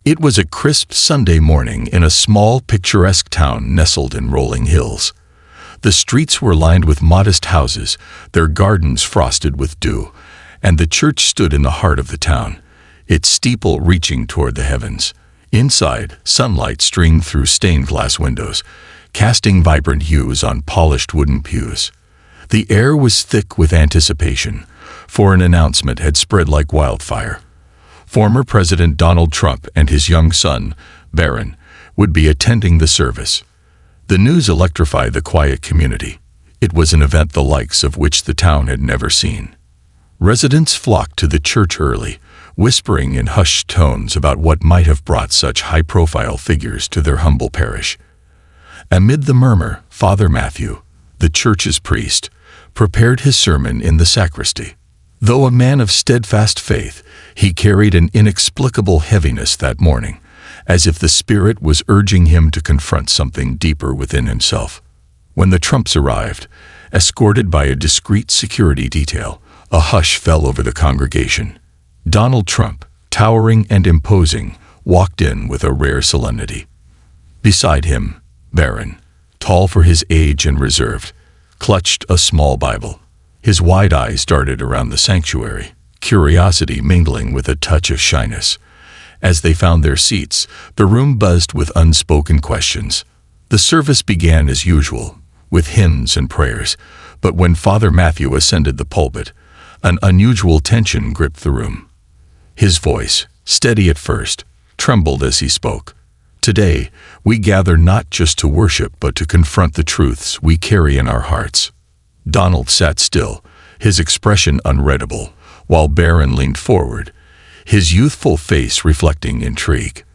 It was a crisp Sunday morning in a small, picturesque town nestled in rolling hills. The streets were lined with modest houses, their gardens frosted with dew, and the church stood in the heart of the town, its steeple reaching toward the heavens. Inside, sunlight streamed through stained glass windows, casting vibrant hues on polished wooden pews. The air was thick with anticipation, for an announcement had spread like wildfire. Former President Donald Trump and his young son, Barron, would be attending the service. The news electrified the quiet community. It was an event the likes of which the town had never seen. Residents flocked to the church early, whispering in hushed tones about what might have brought such high-profile figures to their humble parish. Amid the murmur, Father Matthew, the church's priest, prepared his sermon in the sacristy. Though a man of steadfast faith, he carried an inexplicable heaviness that morning, as if the Spirit was urging him to confront something deeper within himself. When the Trumps arrived, escorted by a discreet security detail, a hush fell over the congregation. Donald Trump, towering and imposing, walked in with a rare solemnity. Beside him, Barron, tall for his age and reserved, clutched a small Bible. His wide eyes darted around the sanctuary, curiosity mingling with a touch of shyness. As they found their seats, the room buzzed with unspoken questions. The service began as usual, with hymns and prayers, but when Father Matthew ascended the pulpit, an unusual tension gripped the room. His voice, steady at first, trembled as he spoke. Today, we gather not just to worship but to confront the truths we carry in our hearts. Donald sat still, his expression unreadable, while Barron leaned forward, his youthful face reflecting intrigue.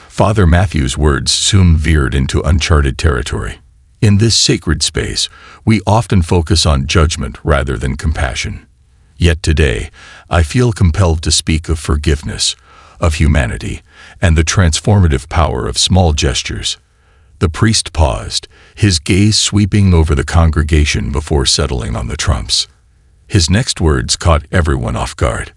Father Matthew's words soon veered into uncharted territory. In this sacred space, we often focus on judgment rather than compassion. Yet today, I feel compelled to speak of forgiveness, of humanity, and the transformative power of small gestures. The priest paused, his gaze sweeping over the congregation before settling on the Trumps. His next words caught everyone off guard.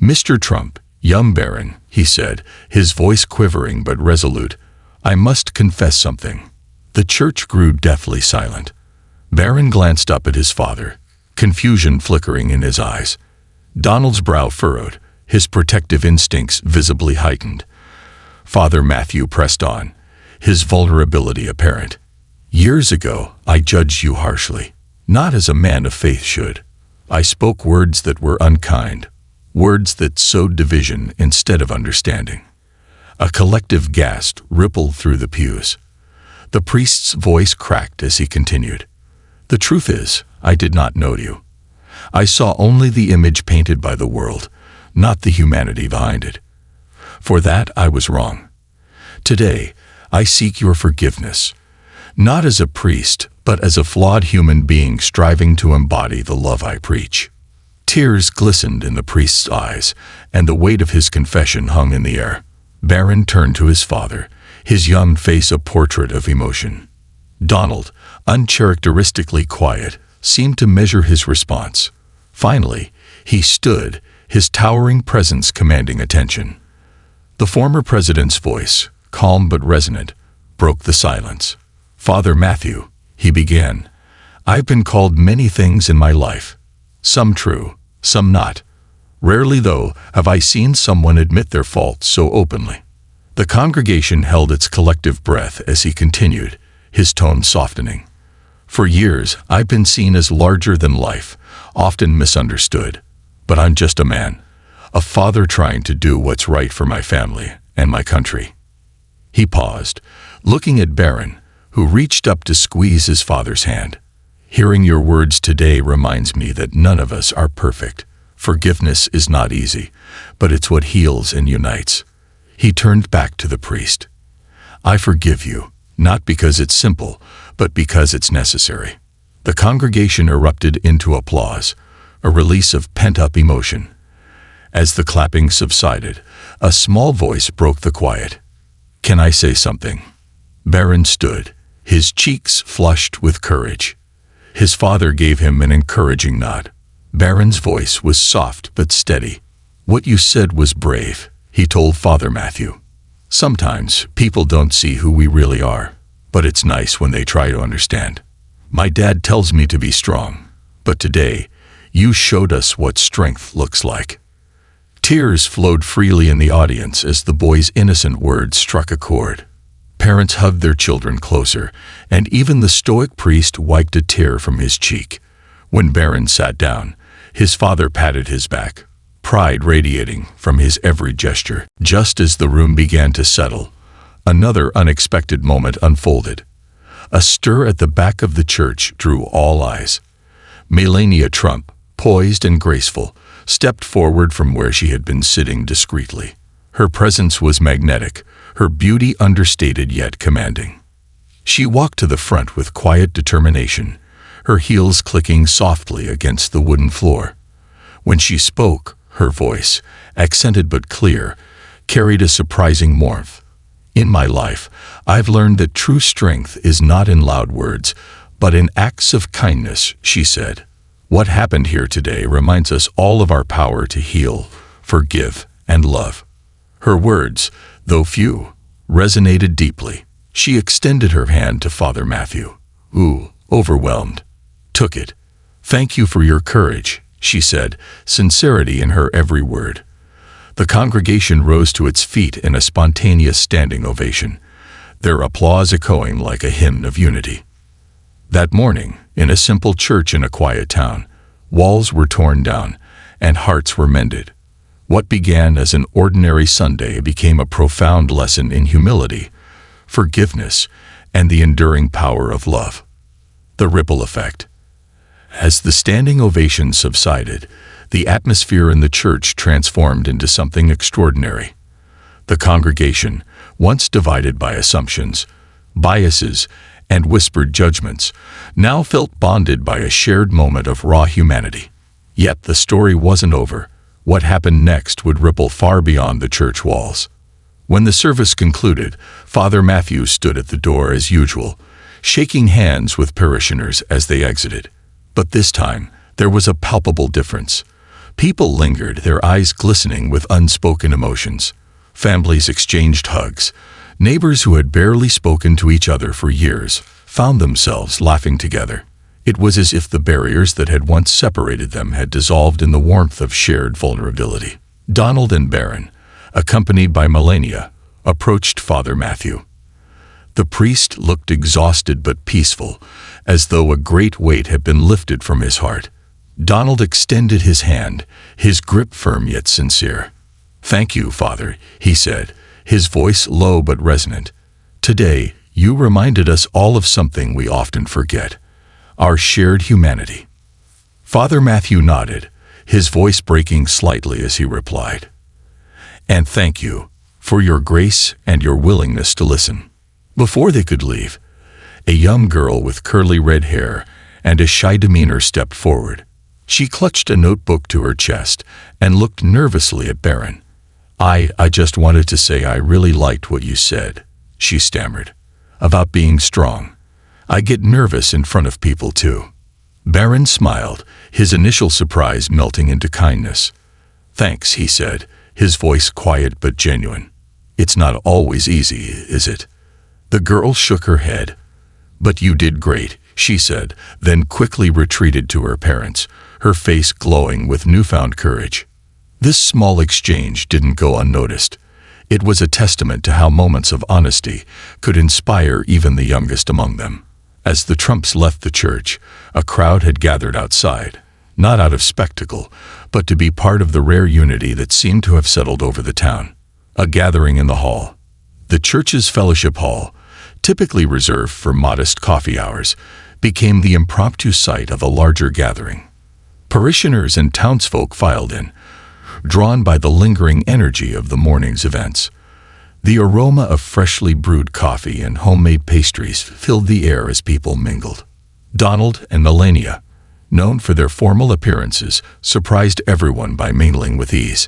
"Mr. Trump, young Barron," he said, his voice quivering but resolute, "I must confess something." The church grew deathly silent. Barron glanced up at his father, confusion flickering in his eyes. Donald's brow furrowed, his protective instincts visibly heightened. Father Matthew pressed on, his vulnerability apparent. "Years ago, I judged you harshly, not as a man of faith should. I spoke words that were unkind, words that sowed division instead of understanding." A collective gasp rippled through the pews. The priest's voice cracked as he continued. "The truth is, I did not know you. I saw only the image painted by the world, not the humanity behind it. For that, I was wrong. Today, I seek your forgiveness, not as a priest, but as a flawed human being striving to embody the love I preach." Tears glistened in the priest's eyes, and the weight of his confession hung in the air. Barron turned to his father, his young face a portrait of emotion. Donald, uncharacteristically quiet, seemed to measure his response. Finally, he stood, his towering presence commanding attention. The former president's voice, calm but resonant, broke the silence. "Father Matthew," he began, "I've been called many things in my life. Some true, some not. Rarely, though, have I seen someone admit their faults so openly." The congregation held its collective breath as he continued, his tone softening. "For years, I've been seen as larger than life, often misunderstood. But I'm just a man, a father trying to do what's right for my family and my country." He paused, looking at Barron, who reached up to squeeze his father's hand. "Hearing your words today reminds me that none of us are perfect. Forgiveness is not easy, but it's what heals and unites." He turned back to the priest. "I forgive you, not because it's simple, but because it's necessary." The congregation erupted into applause, a release of pent-up emotion. As the clapping subsided, a small voice broke the quiet. "Can I say something?" Barron stood, his cheeks flushed with courage. His father gave him an encouraging nod. Barron's voice was soft but steady. "What you said was brave," he told Father Matthew. Sometimes people don't see who we really are, but it's nice when they try to understand. My dad tells me to be strong, but today, you showed us what strength looks like." Tears flowed freely in the audience as the boy's innocent words struck a chord. Parents hugged their children closer, and even the stoic priest wiped a tear from his cheek. When Barron sat down, his father patted his back, pride radiating from his every gesture. Just as the room began to settle, another unexpected moment unfolded. A stir at the back of the church drew all eyes. Melania Trump, poised and graceful, stepped forward from where she had been sitting discreetly. Her presence was magnetic, her beauty understated yet commanding. She walked to the front with quiet determination, her heels clicking softly against the wooden floor. When she spoke, her voice, accented but clear, carried a surprising warmth. "In my life, I've learned that true strength is not in loud words, but in acts of kindness," she said. "What happened here today reminds us all of our power to heal, forgive, and love." Her words, though few, resonated deeply. She extended her hand to Father Matthew, who, overwhelmed, took it. "Thank you for your courage," she said, sincerity in her every word. The congregation rose to its feet in a spontaneous standing ovation, their applause echoing like a hymn of unity. That morning, in a simple church in a quiet town, walls were torn down and hearts were mended. What began as an ordinary Sunday became a profound lesson in humility, forgiveness, and the enduring power of love. The ripple effect. As the standing ovation subsided, the atmosphere in the church transformed into something extraordinary. The congregation, once divided by assumptions, biases, and whispered judgments, now felt bonded by a shared moment of raw humanity. Yet the story wasn't over. What happened next would ripple far beyond the church walls. When the service concluded, Father Matthew stood at the door as usual, shaking hands with parishioners as they exited. But this time, there was a palpable difference. People lingered, their eyes glistening with unspoken emotions. Families exchanged hugs. Neighbors who had barely spoken to each other for years found themselves laughing together. It was as if the barriers that had once separated them had dissolved in the warmth of shared vulnerability. Donald and Barron, accompanied by Melania, approached Father Matthew. The priest looked exhausted but peaceful, as though a great weight had been lifted from his heart. Donald extended his hand, his grip firm yet sincere. "Thank you, Father," he said, his voice low but resonant. "Today, you reminded us all of something we often forget, our shared humanity." Father Matthew nodded, his voice breaking slightly as he replied, "And thank you for your grace and your willingness to listen." Before they could leave, a young girl with curly red hair and a shy demeanor stepped forward. She clutched a notebook to her chest and looked nervously at Barron. I just wanted to say I really liked what you said," she stammered, "about being strong. I get nervous in front of people too." Barron smiled, his initial surprise melting into kindness. "Thanks," he said, his voice quiet but genuine. "It's not always easy, is it?" The girl shook her head. "But you did great," she said, then quickly retreated to her parents, her face glowing with newfound courage. This small exchange didn't go unnoticed. It was a testament to how moments of honesty could inspire even the youngest among them. As the Trumps left the church, a crowd had gathered outside, not out of spectacle, but to be part of the rare unity that seemed to have settled over the town. A gathering in the hall. The church's fellowship hall, typically reserved for modest coffee hours, became the impromptu site of a larger gathering. Parishioners and townsfolk filed in, drawn by the lingering energy of the morning's events. The aroma of freshly brewed coffee and homemade pastries filled the air as people mingled. Donald and Melania, known for their formal appearances, surprised everyone by mingling with ease.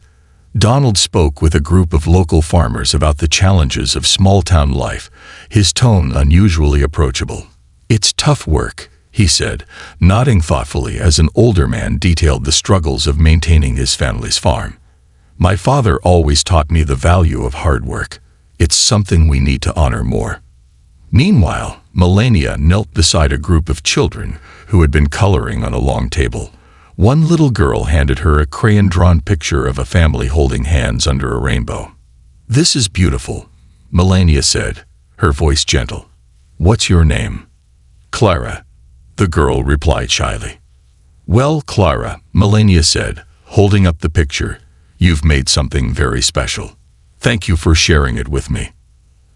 Donald spoke with a group of local farmers about the challenges of small-town life, his tone unusually approachable. "It's tough work," he said, nodding thoughtfully as an older man detailed the struggles of maintaining his family's farm. "My father always taught me the value of hard work. It's something we need to honor more." Meanwhile, Melania knelt beside a group of children who had been coloring on a long table. One little girl handed her a crayon-drawn picture of a family holding hands under a rainbow. "This is beautiful," Melania said, her voice gentle. "What's your name?" "Clara," the girl replied shyly. "Well, Clara," Melania said, holding up the picture, "you've made something very special. Thank you for sharing it with me."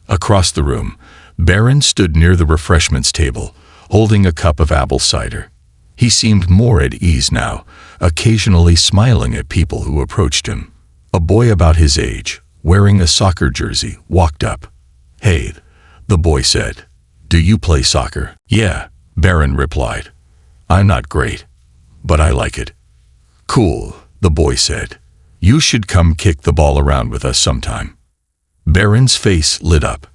Across the room, Barron stood near the refreshments table, holding a cup of apple cider. He seemed more at ease now, occasionally smiling at people who approached him. A boy about his age, wearing a soccer jersey, walked up. "Hey," the boy said. "Do you play soccer?" "Yeah," Barron replied. "I'm not great, but I like it." "Cool," the boy said. "You should come kick the ball around with us sometime." Barron's face lit up.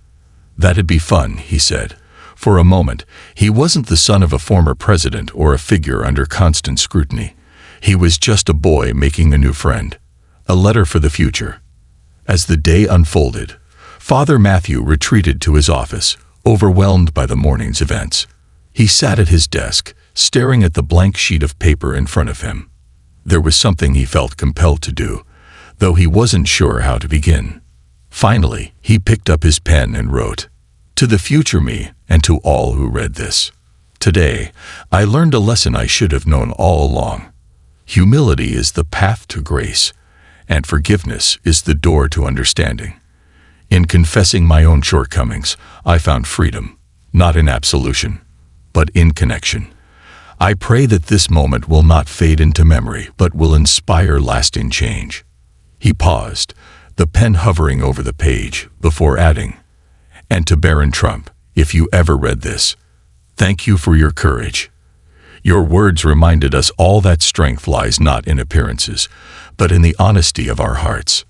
"That'd be fun," he said. For a moment, he wasn't the son of a former president or a figure under constant scrutiny. He was just a boy making a new friend. A letter for the future. As the day unfolded, Father Matthew retreated to his office, overwhelmed by the morning's events. He sat at his desk, staring at the blank sheet of paper in front of him. There was something he felt compelled to do, though he wasn't sure how to begin. Finally, he picked up his pen and wrote, "To the future me, and to all who read this. Today, I learned a lesson I should have known all along. Humility is the path to grace, and forgiveness is the door to understanding. In confessing my own shortcomings, I found freedom, not in absolution, but in connection. I pray that this moment will not fade into memory, but will inspire lasting change." He paused, the pen hovering over the page, before adding, "And to Barron Trump, if you ever read this, thank you for your courage. Your words reminded us all that strength lies not in appearances, but in the honesty of our hearts."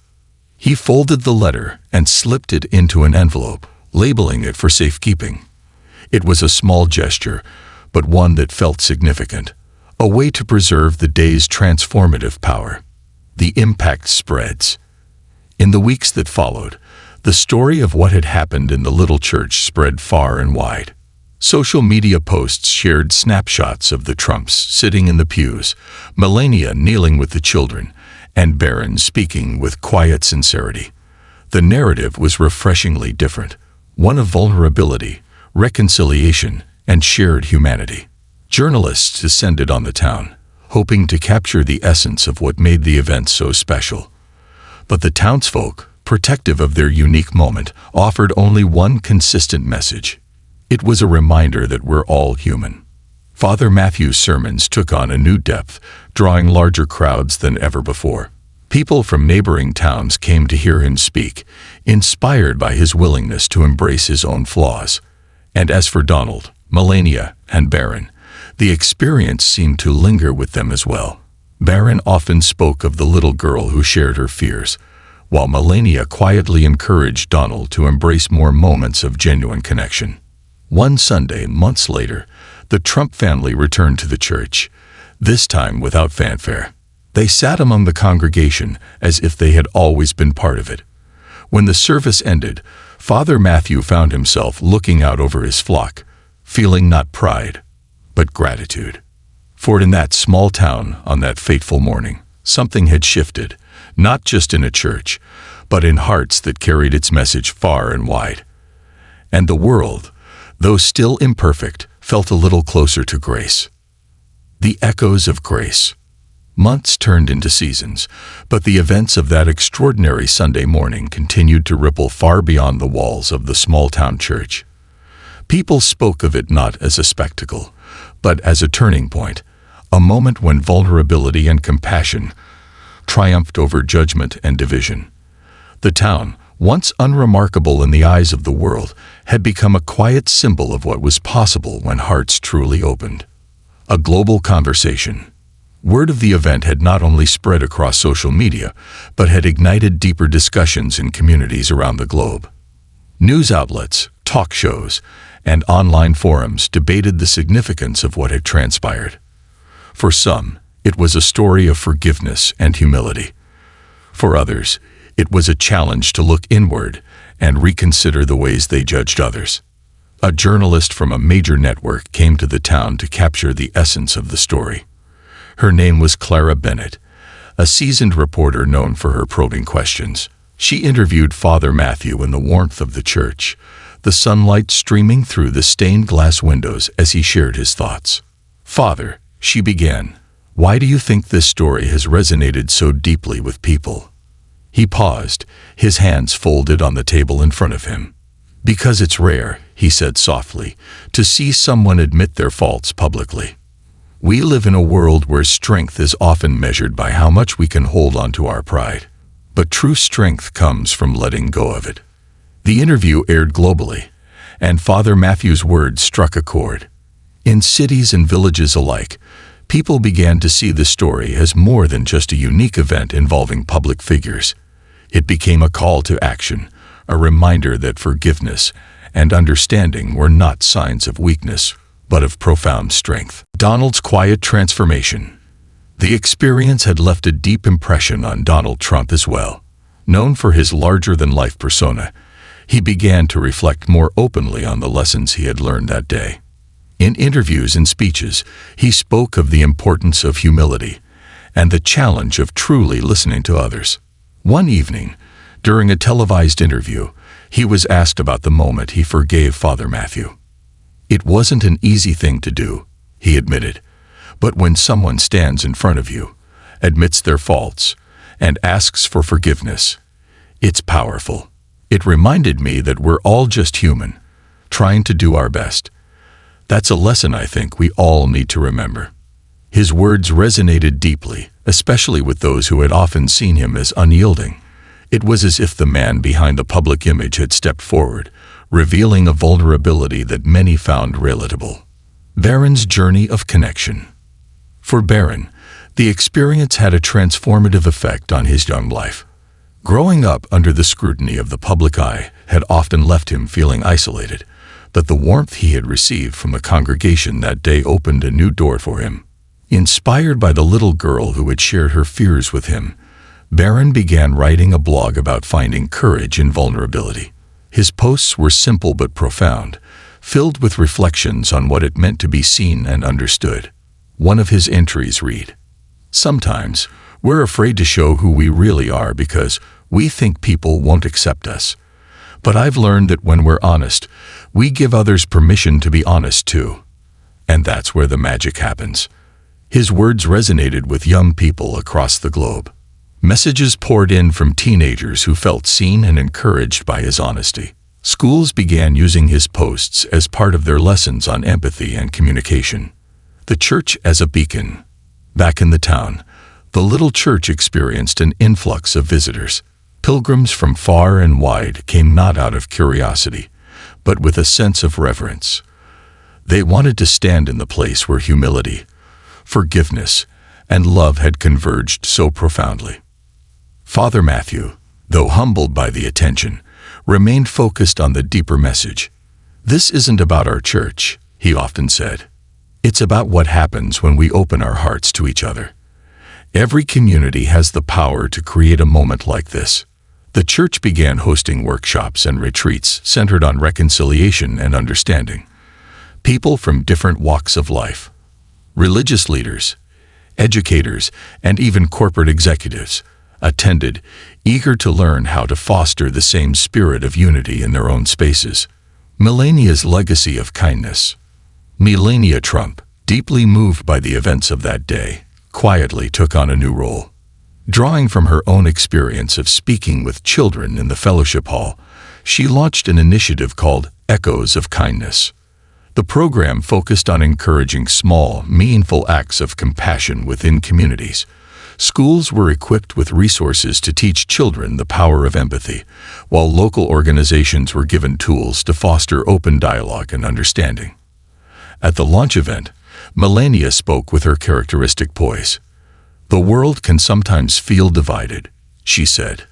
He folded the letter and slipped it into an envelope, labeling it for safekeeping. It was a small gesture, but one that felt significant, a way to preserve the day's transformative power. The impact spreads. In the weeks that followed, the story of what had happened in the little church spread far and wide. Social media posts shared snapshots of the Trumps sitting in the pews, Melania kneeling with the children, and Barron speaking with quiet sincerity. The narrative was refreshingly different, one of vulnerability, reconciliation, and shared humanity. Journalists descended on the town, hoping to capture the essence of what made the event so special. But the townsfolk, protective of their unique moment, offered only one consistent message. It was a reminder that we're all human. Father Matthew's sermons took on a new depth, drawing larger crowds than ever before. People from neighboring towns came to hear him speak, inspired by his willingness to embrace his own flaws. And as for Donald, Melania, and Barron, the experience seemed to linger with them as well. Barron often spoke of the little girl who shared her fears, while Melania quietly encouraged Donald to embrace more moments of genuine connection. One Sunday, months later, the Trump family returned to the church, this time without fanfare. They sat among the congregation as if they had always been part of it. When the service ended, Father Matthew found himself looking out over his flock, feeling not pride, but gratitude. For in that small town, on that fateful morning, something had shifted, not just in a church, but in hearts that carried its message far and wide. And the world, though still imperfect, felt a little closer to grace. The echoes of grace. Months turned into seasons, but the events of that extraordinary Sunday morning continued to ripple far beyond the walls of the small-town church. People spoke of it not as a spectacle, but as a turning point, a moment when vulnerability and compassion triumphed over judgment and division. The town, once unremarkable in the eyes of the world, had become a quiet symbol of what was possible when hearts truly opened. A global conversation. Word of the event had not only spread across social media, but had ignited deeper discussions in communities around the globe. News outlets, talk shows, and online forums debated the significance of what had transpired. For some, it was a story of forgiveness and humility. For others, It was a challenge to look inward and reconsider the ways they judged others. A journalist from a major network came to the town to capture the essence of the story. Her name was Clara Bennett, a seasoned reporter known for her probing questions. She interviewed Father Matthew in the warmth of the church, the sunlight streaming through the stained glass windows as he shared his thoughts. "Father," she began, "why do you think this story has resonated so deeply with people?" He paused, his hands folded on the table in front of him. "Because it's rare," he said softly, "to see someone admit their faults publicly. We live in a world where strength is often measured by how much we can hold onto our pride. But true strength comes from letting go of it." The interview aired globally, and Father Matthew's words struck a chord. In cities and villages alike, people began to see the story as more than just a unique event involving public figures. It became a call to action, a reminder that forgiveness and understanding were not signs of weakness, but of profound strength. Donald's quiet transformation. The experience had left a deep impression on Donald Trump as well. Known for his larger-than-life persona, he began to reflect more openly on the lessons he had learned that day. In interviews and speeches, he spoke of the importance of humility and the challenge of truly listening to others. One evening, during a televised interview, he was asked about the moment he forgave Father Matthew. "It wasn't an easy thing to do," he admitted, "but when someone stands in front of you, admits their faults, and asks for forgiveness, it's powerful. It reminded me that we're all just human, trying to do our best. That's a lesson I think we all need to remember." His words resonated deeply, especially with those who had often seen him as unyielding. It was as if the man behind the public image had stepped forward, revealing a vulnerability that many found relatable. Barron's journey of connection. For Barron, the experience had a transformative effect on his young life. Growing up under the scrutiny of the public eye had often left him feeling isolated, but the warmth he had received from the congregation that day opened a new door for him. Inspired by the little girl who had shared her fears with him, Barron began writing a blog about finding courage in vulnerability. His posts were simple but profound, filled with reflections on what it meant to be seen and understood. One of his entries read, "Sometimes we're afraid to show who we really are because we think people won't accept us. But I've learned that when we're honest, we give others permission to be honest too. And that's where the magic happens." His words resonated with young people across the globe. Messages poured in from teenagers who felt seen and encouraged by his honesty. Schools began using his posts as part of their lessons on empathy and communication. The church as a beacon. Back in the town, the little church experienced an influx of visitors. Pilgrims from far and wide came not out of curiosity, but with a sense of reverence. They wanted to stand in the place where humility, forgiveness, and love had converged so profoundly. Father Matthew, though humbled by the attention, remained focused on the deeper message. "This isn't about our church," he often said. "It's about what happens when we open our hearts to each other. Every community has the power to create a moment like this." The church began hosting workshops and retreats centered on reconciliation and understanding. People from different walks of life, religious leaders, educators, and even corporate executives, attended, eager to learn how to foster the same spirit of unity in their own spaces. Melania's legacy of kindness. Melania Trump, deeply moved by the events of that day, quietly took on a new role. Drawing from her own experience of speaking with children in the fellowship hall, she launched an initiative called Echoes of Kindness. The program focused on encouraging small, meaningful acts of compassion within communities. Schools were equipped with resources to teach children the power of empathy, while local organizations were given tools to foster open dialogue and understanding. At the launch event, Melania spoke with her characteristic poise. "The world can sometimes feel divided," she said,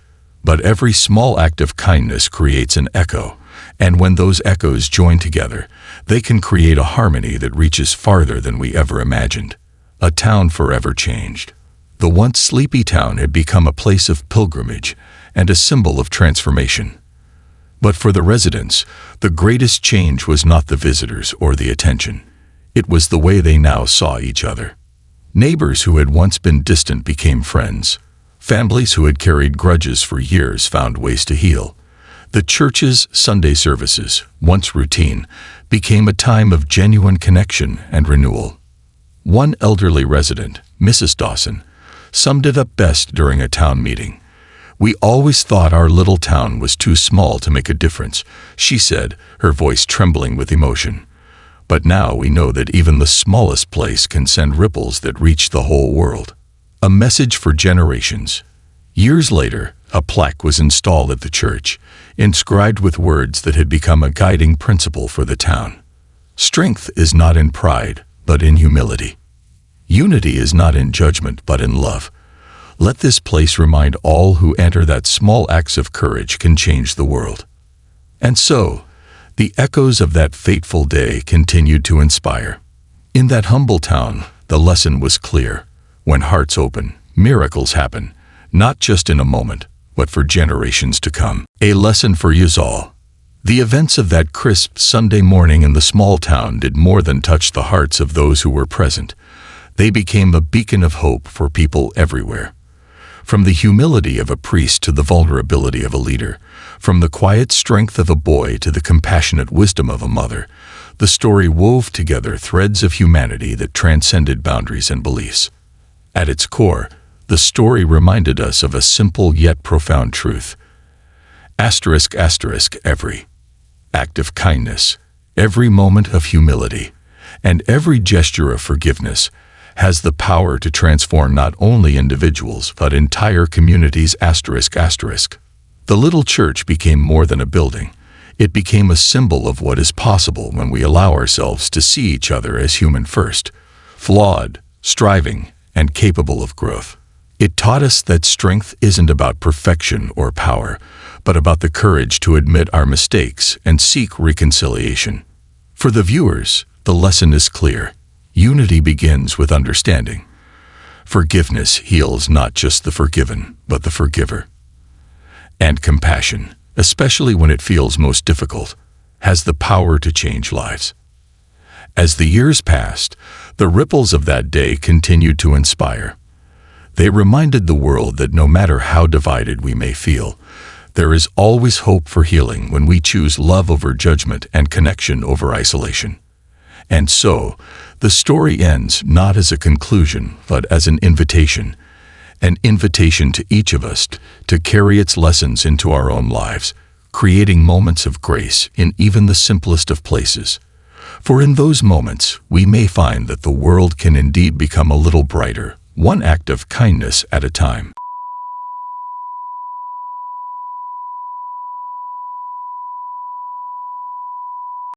"but every small act of kindness creates an echo, and when those echoes join together, they can create a harmony that reaches farther than we ever imagined. A town forever changed." The once sleepy town had become a place of pilgrimage and a symbol of transformation. But for the residents, the greatest change was not the visitors or the attention. It was the way they now saw each other. Neighbors who had once been distant became friends. Families who had carried grudges for years found ways to heal. The church's Sunday services, once routine, became a time of genuine connection and renewal. One elderly resident, Mrs. Dawson, summed it up best during a town meeting. "We always thought our little town was too small to make a difference," she said, her voice trembling with emotion. "But now we know that even the smallest place can send ripples that reach the whole world." A message for generations. Years later, a plaque was installed at the church, inscribed with words that had become a guiding principle for the town. Strength is not in pride, but in humility. Unity is not in judgment, but in love. Let this place remind all who enter that small acts of courage can change the world. And so, the echoes of that fateful day continued to inspire. In that humble town, the lesson was clear. When hearts open, miracles happen, not just in a moment, but for generations to come. A lesson for yous all. The events of that crisp Sunday morning in the small town did more than touch the hearts of those who were present. They became a beacon of hope for people everywhere. From the humility of a priest to the vulnerability of a leader, from the quiet strength of a boy to the compassionate wisdom of a mother, the story wove together threads of humanity that transcended boundaries and beliefs. At its core, the story reminded us of a simple yet profound truth. Every act of kindness, every moment of humility, and every gesture of forgiveness has the power to transform not only individuals but entire communities. The little church became more than a building. It became a symbol of what is possible when we allow ourselves to see each other as human first, flawed, striving, and capable of growth. It taught us that strength isn't about perfection or power, but about the courage to admit our mistakes and seek reconciliation. For the viewers, the lesson is clear. Unity begins with understanding. Forgiveness heals not just the forgiven, but the forgiver. And compassion, especially when it feels most difficult, has the power to change lives. As the years passed, the ripples of that day continued to inspire. They reminded the world that no matter how divided we may feel, there is always hope for healing when we choose love over judgment and connection over isolation. And so, the story ends not as a conclusion, but as an invitation to each of us to carry its lessons into our own lives, creating moments of grace in even the simplest of places. For in those moments, we may find that the world can indeed become a little brighter, one act of kindness at a time.